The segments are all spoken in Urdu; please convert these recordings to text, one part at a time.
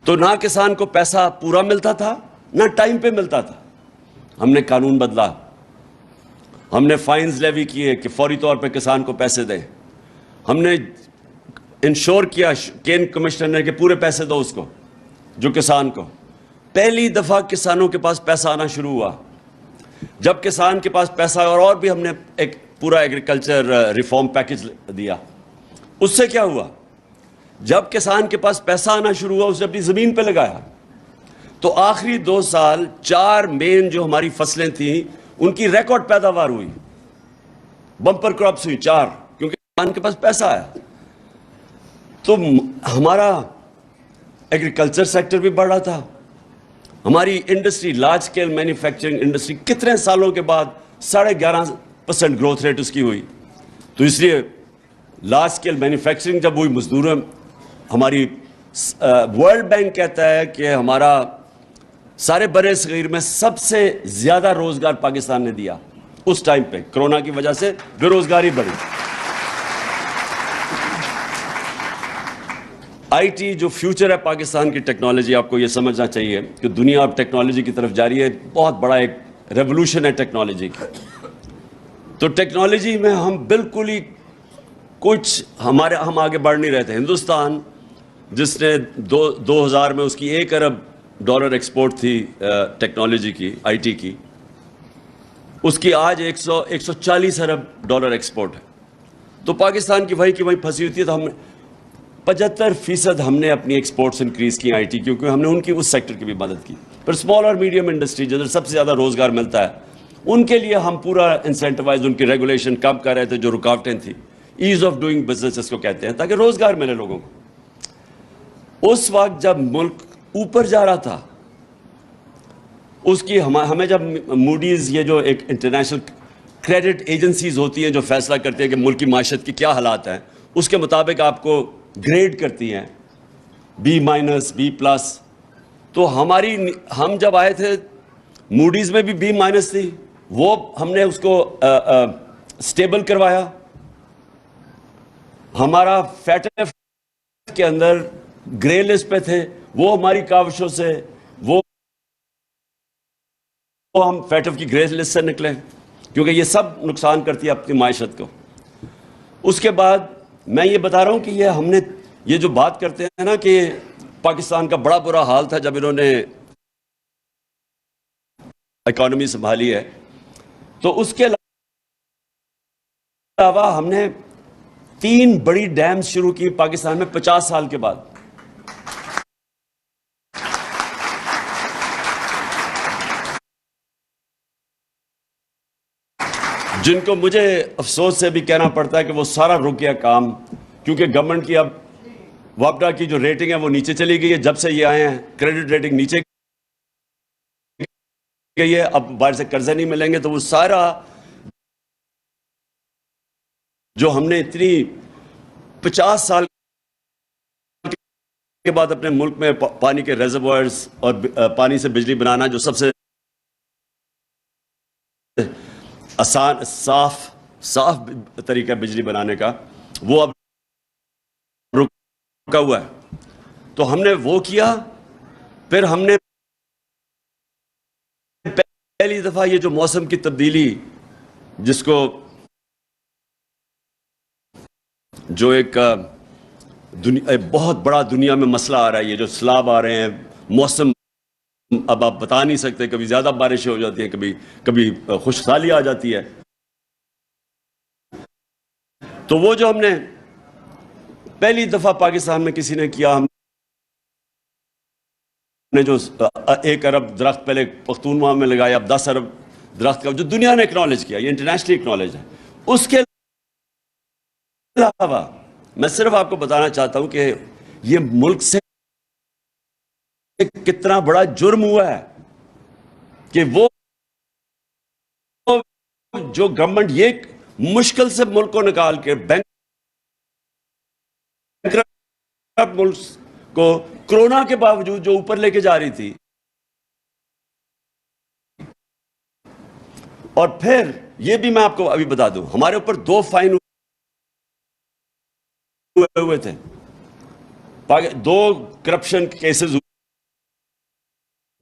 تو نہ کسان کو پیسہ پورا ملتا تھا نہ ٹائم پہ ملتا تھا. ہم نے قانون بدلا, ہم نے فائنز لیوی کیے کہ فوری طور پہ کسان کو پیسے دیں. ہم نے انشور کیا کین کمشنر نے کہ پورے پیسے دو اس کو جو کسان کو. پہلی دفعہ کسانوں کے پاس پیسہ آنا شروع ہوا. جب کسان کے پاس پیسہ اور بھی ہم نے ایک پورا ایگریکلچر ریفارم پیکج دیا. اس سے کیا ہوا؟ جب کسان کے پاس پیسہ آنا شروع ہوا اسے اپنی زمین پہ لگایا. تو آخری 2 سال 4 مین جو ہماری فصلیں تھیں ان کی ریکارڈ پیداوار ہوئی, بمپر کراپس ہوئی 4, کیونکہ کسان کے پاس پیسہ آیا. تو ہمارا ایگریکلچر سیکٹر بھی بڑھ رہا تھا. ہماری industry, large scale manufacturing industry, کتنے سالوں کے بعد 11.5% گروتھ ریٹ اس کی ہوئی. تو اس لیے لارج اسکیل مینوفیکچرنگ جب ہوئی, مزدوروں ہماری ورلڈ بینک کہتا ہے کہ ہمارا سارے برے صغیر میں سب سے زیادہ روزگار پاکستان نے دیا اس ٹائم پہ. کرونا کی وجہ سے بے روزگاری بڑھی. آئی ٹی جو فیوچر ہے پاکستان کی ٹیکنالوجی, آپ کو یہ سمجھنا چاہیے کہ دنیا اب ٹیکنالوجی کی طرف جا رہی ہے. بہت بڑا ایک ریولوشن ہے ٹیکنالوجی کی. تو ٹیکنالوجی میں ہم بالکل ہی ہم آگے بڑھ نہیں رہے تھے. ہندوستان جس نے 2000 میں اس کی $1 ارب ایکسپورٹ تھی ٹیکنالوجی کی, آئی ٹی کی, اس کی آج 140 ارب ڈالر ایکسپورٹ ہے. تو پاکستان کی وہی پھنسی ہوتی ہے. تو ہم 75% ہم نے اپنی ایکسپورٹس انکریز کی آئی ٹی, کیونکہ ہم نے ان کی اس سیکٹر کی بھی مدد کی. پر اسمال اور میڈیم انڈسٹری جدھر سب سے زیادہ روزگار ملتا ہے, ان کے لیے ہم پورا انسینٹیوائز, ان کی ریگولیشن کم کر رہے تھے. جو رکاوٹیں تھیں, ایز آف ڈوئنگ بزنس اس کو کہتے ہیں, تاکہ روزگار ملے لوگوں کو. اس وقت جب ملک اوپر جا رہا تھا, اس کی ہمیں جب موڈیز, یہ جو ایک انٹرنیشنل کریڈٹ ایجنسیز ہوتی ہیں جو فیصلہ کرتی ہیں کہ ملک کی معیشت کی کیا حالات ہیں, اس کے مطابق آپ کو گریڈ کرتی ہیں B-, B+. تو ہم جب آئے تھے موڈیز میں بھی B- تھی, وہ ہم نے اس کو سٹیبل کروایا. ہمارا فیٹف کے اندر گرے لسٹ پہ تھے, وہ ہماری کاوشوں سے وہ ہم فیٹف کی گرے لسٹ سے نکلے, کیونکہ یہ سب نقصان کرتی ہے اپنی معیشت کو. اس کے بعد میں یہ بتا رہا ہوں کہ ہم نے یہ جو بات کرتے ہیں نا کہ پاکستان کا بڑا برا حال تھا جب انہوں نے اکانومی سنبھالی ہے, تو اس کے علاوہ ہم نے 3 بڑی ڈیمز شروع کی پاکستان میں 50 سال کے بعد. جن کو مجھے افسوس سے بھی کہنا پڑتا ہے کہ وہ سارا رک گیا کام, کیونکہ گورنمنٹ کی اب وابڈا کی جو ریٹنگ ہے وہ نیچے چلی گئی ہے. جب سے یہ آئے ہیں کریڈٹ ریٹنگ نیچے گئی ہے. اب باہر سے قرضے نہیں ملیں گے, تو وہ سارا جو ہم نے اتنی 50 سال کے بعد اپنے ملک میں پانی کے ریزروائرز اور پانی سے بجلی بنانا, جو سب سے آسان صاف طریقہ بجلی بنانے کا, وہ اب رکا ہوا ہے. تو ہم نے وہ کیا. پھر ہم نے پہلی دفعہ یہ جو موسم کی تبدیلی, جس کو جو ایک بہت بڑا دنیا میں مسئلہ آ رہا ہے, یہ جو سیلاب آ رہے ہیں, موسم اب آپ بتا نہیں سکتے, کبھی زیادہ بارشیں ہو جاتی ہیں, کبھی خشک سالی آ جاتی ہے. تو وہ جو ہم نے پہلی دفعہ پاکستان میں کسی نے کیا, ہم نے جو 1 ارب درخت پہلے پختونخوا میں لگایا, اب 10 ارب درخت کا, جو دنیا نے اکنالج کیا, یہ انٹرنیشنلی اکنالج ہے. اس کے علاوہ میں صرف آپ کو بتانا چاہتا ہوں کہ یہ ملک سے کتنا بڑا جرم ہوا ہے کہ وہ جو گورنمنٹ یہ مشکل سے ملک کو نکال کے بینک ملک کو کرونا کے باوجود جو اوپر لے کے جا رہی تھی. اور پھر یہ بھی میں آپ کو ابھی بتا دوں, ہمارے اوپر 2 فائن ہوئے تھے, 2 کرپشن کیسز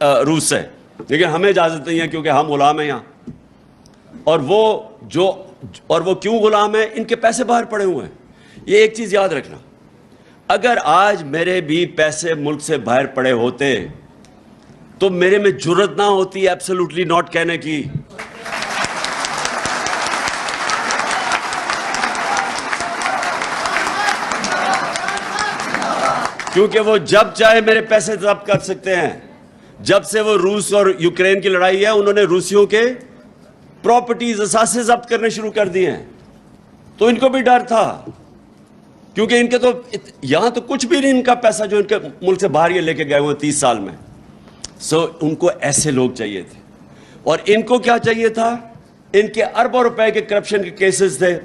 روس سے, لیکن ہمیں اجازت نہیں ہے کیونکہ ہم غلام ہیں یہاں. اور وہ کیوں غلام ہیں؟ ان کے پیسے باہر پڑے ہوئے ہیں. یہ ایک چیز یاد رکھنا, اگر آج میرے بھی پیسے ملک سے باہر پڑے ہوتے تو میرے میں جرت نہ ہوتی ایبسولوٹلی ناٹ کہنے کی. کیونکہ وہ جب چاہے میرے پیسے ضبط کر سکتے ہیں. جب سے وہ روس اور یوکرین کی لڑائی ہے, انہوں نے روسیوں کے پراپرٹیز اثاثے ضبط کرنے شروع کر دیے ہیں. تو ان کو بھی ڈر تھا, کیونکہ ان کے تو یہاں تو کچھ بھی نہیں ان کا پیسہ جو ان کے ملک سے باہر یہ لے کے گئے ہوئے 30 سال میں. ان کو ایسے لوگ چاہیے تھے. اور ان کو کیا چاہیے تھا؟ ان کے اربوں روپے کے کرپشن کے کیسز تھے.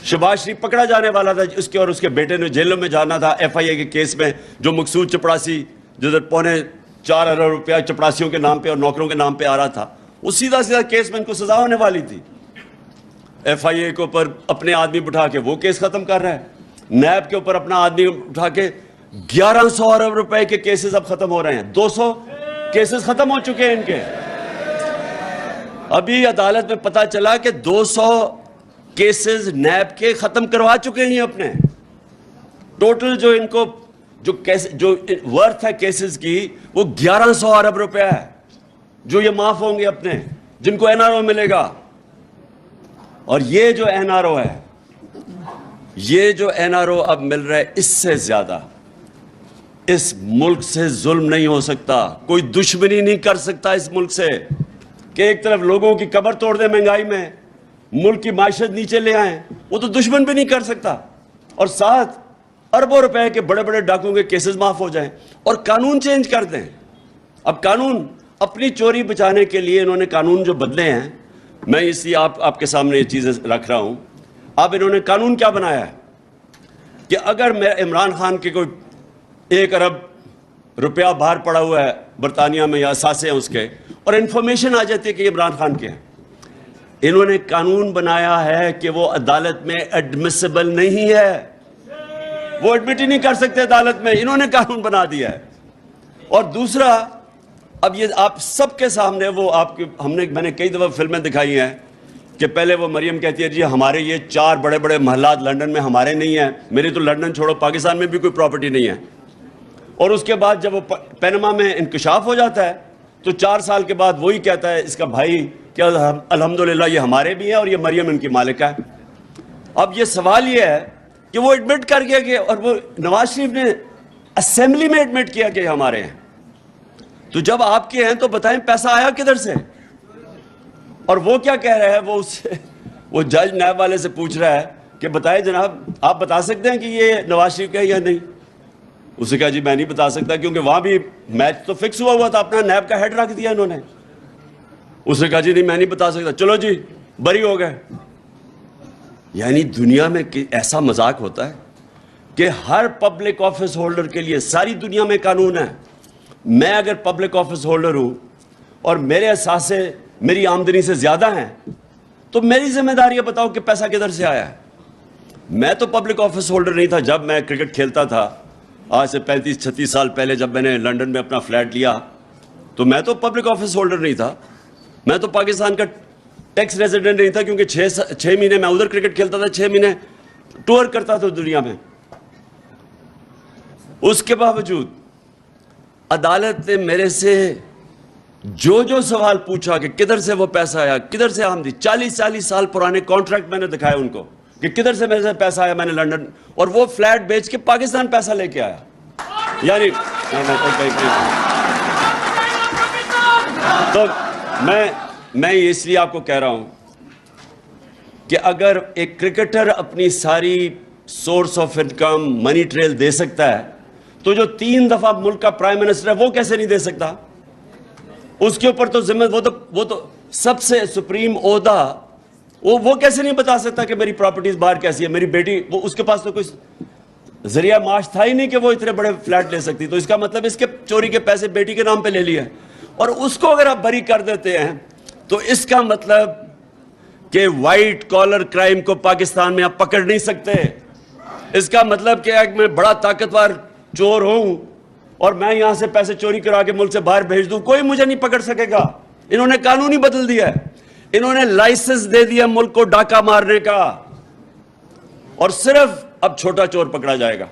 شہباز شریف پکڑا جانے والا تھا, اس کے اور اس کے بیٹے نے جیلوں میں جانا تھا ایف آئی اے کے کیس میں, جو مقصود چپڑاسی جدھر 4.25 ارب روپیہ چپڑاسیوں کے نام پہ اور نوکروں کے نام پہ آ رہا تھا, وہ سیدھا کیس میں ان کو سزا ہونے والی تھی. ایف آئی اے کے اوپر اپنے آدمی بٹھا کے وہ کیس ختم کر رہا ہے. نیب کے اوپر اپنا آدمی اٹھا کے 1100 ارب روپے کے کیسز اب ختم ہو رہے ہیں. 200 کیسز ختم ہو چکے ہیں ان کے. ابھی عدالت میں پتا چلا کہ 200 کیسز نیب کے ختم کروا چکے ہیں اپنے. ٹوٹل جو ان کو جو ورتھ ہے کیسز کی وہ 1100 ارب روپے ہے, جو یہ معاف ہوں گے اپنے, جن کو این آر او ملے گا. اور یہ جو این آر او ہے, یہ جو این آر او اب مل رہا ہے, اس سے زیادہ اس ملک سے ظلم نہیں ہو سکتا. کوئی دشمنی نہیں کر سکتا اس ملک سے کہ ایک طرف لوگوں کی کمر توڑ دے مہنگائی میں, ملک کی معیشت نیچے لے آئیں. وہ تو دشمن بھی نہیں کر سکتا. اور ساتھ اربوں روپے کے بڑے بڑے ڈاکوؤں کے کیسز معاف ہو جائیں اور قانون چینج کر دیں. اب قانون اپنی چوری بچانے کے لیے انہوں نے قانون جو بدلے ہیں, میں اس لیے آپ کے سامنے یہ چیزیں رکھ رہا ہوں. اب انہوں نے قانون کیا بنایا ہے کہ اگر میں عمران خان کے کوئی 1 ارب روپیہ باہر پڑا ہوا ہے برطانیہ میں یا اثاثے ہیں اس کے, اور انفارمیشن آ جاتی ہے کہ یہ عمران خان کے ہیں, انہوں نے قانون بنایا ہے کہ وہ عدالت میں ایڈمیسیبل نہیں ہے. وہ ایڈمٹ ہی نہیں کر سکتے عدالت میں. انہوں نے قانون بنا دیا ہے. اور دوسرا, اب یہ آپ سب کے سامنے وہ میں نے کئی دفعہ فلمیں دکھائی ہیں کہ پہلے وہ مریم کہتی ہے جی ہمارے یہ 4 بڑے بڑے محلات لنڈن میں ہمارے نہیں ہیں. میری تو لنڈن چھوڑو, پاکستان میں بھی کوئی پراپرٹی نہیں ہے. اور اس کے بعد جب وہ پینما میں انکشاف ہو جاتا ہے تو 4 سال کے بعد وہی کہتا ہے اس کا بھائی کہ الحمدللہ یہ ہمارے بھی ہیں اور یہ مریم ان کی مالکہ ہے. اب یہ سوال یہ ہے کہ وہ ایڈمٹ کر گیا کہ, اور وہ نواز شریف نے اسمبلی میں ایڈمٹ کیا کہ یہ ہمارے ہیں. تو جب آپ کے ہیں تو بتائیں پیسہ آیا کدھر سے؟ اور وہ کیا کہہ رہا ہے, وہ جج نیب والے سے پوچھ رہا ہے کہ بتائیں جناب آپ بتا سکتے ہیں کہ یہ نواز شریف کا ہے یا نہیں؟ اسے کہا جی میں نہیں بتا سکتا, کیونکہ وہاں بھی میچ تو فکس ہوا تھا, اپنا نیب کا ہیڈ رکھ دیا انہوں نے. اسے کہا جی نہیں میں نہیں بتا سکتا, چلو جی بری ہو گئے. یعنی دنیا میں ایسا مذاق ہوتا ہے کہ ہر پبلک آفس ہولڈر کے لیے ساری دنیا میں قانون ہے. میں اگر پبلک آفس ہولڈر ہوں اور میرے اثاثے میری آمدنی سے زیادہ ہیں تو میری ذمہ داری ہے بتاؤ کہ پیسہ کدھر سے آیا ہے. میں تو پبلک آفس ہولڈر نہیں تھا جب میں کرکٹ کھیلتا تھا, آج سے 35-36 سال پہلے جب میں نے لنڈن میں اپنا فلیٹ لیا تو میں تو پبلک آفس ہولڈر نہیں تھا. میں تو پاکستان کا ٹیکس ریزیڈنٹ نہیں تھا, کیونکہ 6 مہینے میں ادھر کرکٹ کھیلتا تھا, 6 مہینے ٹور کرتا تھا دنیا میں. اس کے باوجود عدالت نے میرے سے جو سوال پوچھا کہ کدھر سے وہ پیسہ آیا, کدھر سے آمدنی, 40 سال پرانے کانٹریکٹ میں نے دکھائے ان کو کہ کدھر سے میرے سے پیسہ آیا. میں نے لنڈن اور وہ فلیٹ بیچ کے پاکستان پیسہ لے کے آیا. یعنی تو میں اس لیے آپ کو کہہ رہا ہوں کہ اگر ایک کرکٹر اپنی ساری source of income money trail دے سکتا ہے تو جو 3 دفعہ ملک کا پرائم منسٹر ہے وہ کیسے نہیں دے سکتا؟ اس کے اوپر تو ذمہ وہ تو سب سے سپریم عہدہ, وہ کیسے نہیں بتا سکتا کہ میری پراپرٹیز باہر کیسی ہے. میری بیٹی, وہ اس کے پاس تو کوئی ذریعہ معاش تھا ہی نہیں کہ وہ اتنے بڑے فلیٹ لے سکتی. تو اس کا مطلب اس کے چوری کے پیسے بیٹی کے نام پہ لے لیا, اور اس کو اگر آپ بری کر دیتے ہیں تو اس کا مطلب کہ وائٹ کالر کرائم کو پاکستان میں آپ پکڑ نہیں سکتے. اس کا مطلب کہ میں بڑا طاقتور چور ہوں اور میں یہاں سے پیسے چوری کرا کے ملک سے باہر بھیج دوں, کوئی مجھے نہیں پکڑ سکے گا. انہوں نے قانون ہی بدل دیا ہے, انہوں نے لائسنس دے دیا ملک کو ڈاکہ مارنے کا, اور صرف اب چھوٹا چور پکڑا جائے گا,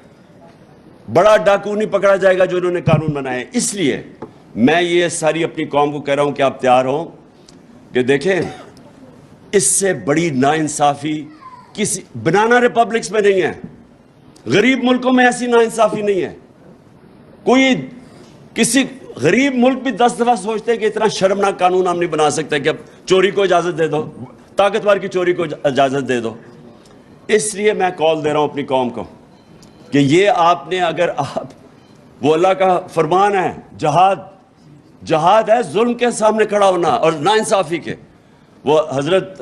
بڑا ڈاکو نہیں پکڑا جائے گا جو انہوں نے قانون بنائے. اس لیے میں یہ ساری اپنی قوم کو کہہ رہا ہوں کہ آپ تیار ہوں کہ دیکھیں اس سے بڑی ناانصافی کسی بنانا ریپبلکس میں نہیں ہے, غریب ملکوں میں ایسی ناانصافی نہیں ہے. کوئی کسی غریب ملک بھی 10 دفعہ سوچتے ہیں کہ اتنا شرمناک قانون ہم نہیں بنا سکتے کہ اب چوری کو اجازت دے دو, طاقتور کی چوری کو اجازت دے دو. اس لیے میں کال دے رہا ہوں اپنی قوم کو کہ یہ آپ نے, اگر آپ وہ اللہ کا فرمان ہے, جہاد ہے ظلم کے سامنے کھڑا ہونا اور ناانصافی کے. وہ حضرت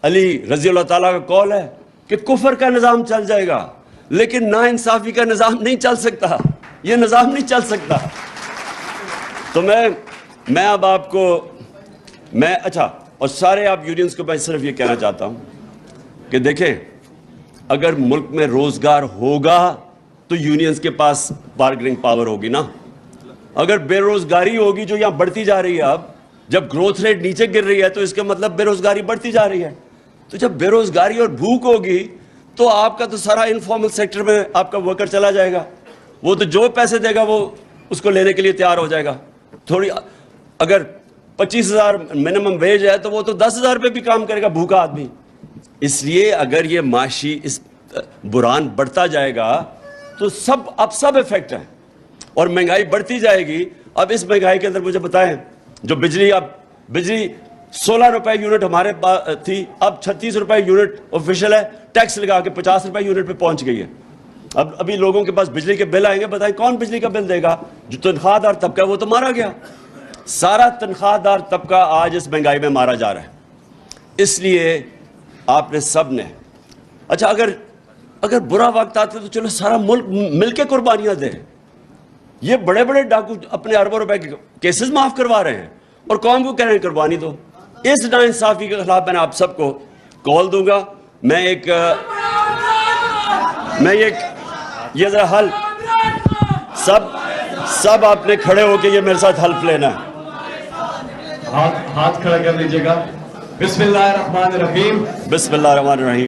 علی رضی اللہ تعالیٰ کا قول ہے کہ کفر کا نظام چل جائے گا لیکن ناانصافی کا نظام نہیں چل سکتا, یہ نظام نہیں چل سکتا. تو میں اب آپ کو اچھا, اور سارے آپ یونینز کو میں صرف یہ کہنا چاہتا ہوں کہ دیکھیں اگر ملک میں روزگار ہوگا تو یونینز کے پاس بارگننگ پاور ہوگی نا. اگر بے روزگاری ہوگی جو یہاں بڑھتی جا رہی ہے, اب جب گروتھ ریٹ نیچے گر رہی ہے تو اس کا مطلب بے روزگاری بڑھتی جا رہی ہے. تو جب بے روزگاری اور بھوک ہوگی تو آپ کا تو سارا انفارمل سیکٹر میں آپ کا ورکر چلا جائے گا, وہ تو جو پیسے دے گا وہ اس کو لینے کے لیے تیار ہو جائے گا. تھوڑی اگر 25,000 منیمم ویج ہے تو وہ تو 10,000 پہ بھی کام کرے گا بھوکا آدمی. اس لیے اگر یہ معاشی اس بحران بڑھتا جائے گا تو اب سب افیکٹ ہیں اور مہنگائی بڑھتی جائے گی. اب اس مہنگائی کے اندر مجھے بتائیں, جو بجلی 16 روپے یونٹ ہمارے تھی, اب 36 روپے یونٹ آفیشیل ہے, ٹیکس لگا کے 50 روپے یونٹ پہ پہنچ گئی ہے. ابھی لوگوں کے پاس بجلی کے بل آئیں گے, بتائیں کون بجلی کا بل دے گا؟ جو تنخواہ دار طبقہ ہے وہ تو مارا گیا. سارا تنخواہ دار طبقہ آج اس مہنگائی میں مارا جا رہا ہے. اس لیے آپ نے سب نے, اچھا اگر برا وقت آتا تو چلو سارا ملک مل کے قربانیاں دے. یہ بڑے بڑے ڈاکو اپنے اربوں روپے کے کیسز معاف کروا رہے ہیں اور قوم کو کہہ رہے ہیں قربانی دو. اس ناانصافی کے خلاف میں آپ سب کو کال دوں گا. یہ ذرا حل سب آپ نے کھڑے ہو کے یہ میرے ساتھ حلف لینا ہے. ہاتھ کھڑا کر لیجیے گا. بسم اللہ الرحمن الرحیم. بسم اللہ الرحمن الرحیم.